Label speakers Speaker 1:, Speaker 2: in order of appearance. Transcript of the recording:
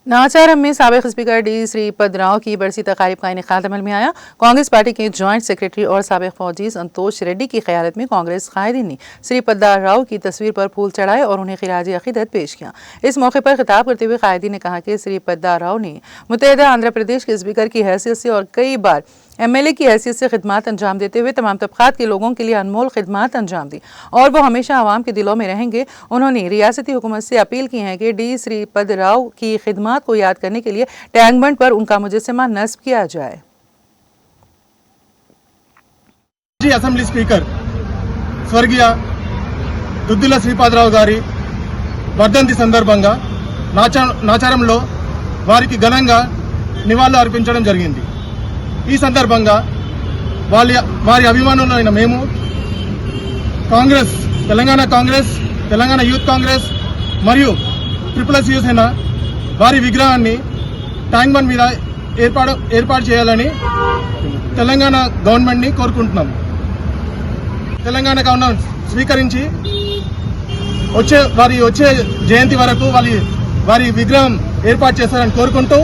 Speaker 1: नाचारम में साबिक speaker D Shripad Rao की बरसी तकारीब का इनेकाद अमल में आया। कांग्रेस पार्टी के ज्वाइंट सेक्रेटरी और साबिक फौजी संतोष रेड्डी की क़यादत में कांग्रेस कायदीन ने श्रीपद राव की तस्वीर पर फूल चढ़ाए और उन्हें खिराज अकीदत पेश किया। इस मौके पर खिताब करते हुए कायदीन ने कहा कि श्रीपद राव ने मुत्तहिदा आंध्र प्रदेश के स्पीकर की हैसियत से और कई बार MLA की हैसियत से खिदमात अंजाम देते हुए तमाम तबकात के लोगों के लिए अनमोल खिदमात अंजाम दी और वो हमेशा आवाम के दिलों में रहेंगे। उन्होंने रियासती हुकूमत से अपील की है कि डी श्रीपद राव की खिदमात को याद करने के लिए टैंक बंड पर उनका मुजस्समा नस्ब किया जाए।
Speaker 2: असेंब्ली स्पीकर स्वर्गीय दुद्दिल्ला श्रीपादराव गारी వర్ధంతి సందర్భంగా నాచారంలో వారికి ఘనంగా నివాళులు అర్పించడం జరిగింది। ఈ సందర్భంగా వారి అభిమానులైన మేము కాంగ్రెస్, తెలంగాణ యూత్ కాంగ్రెస్ మరియు ట్రిపుల్ యువసేన వారి విగ్రహాన్ని ట్యాంక్ బండ్ మీద ఏర్పాటు చేయాలని తెలంగాణ గవర్నమెంట్ ని కోరుకుంటున్నాం। తెలంగాణ గవర్నమెంట్ స్వీకరించి వచ్చే జయంతి వరకు వారి విగ్రహం ఏర్పాటు చేస్తారని కోరుకుంటూ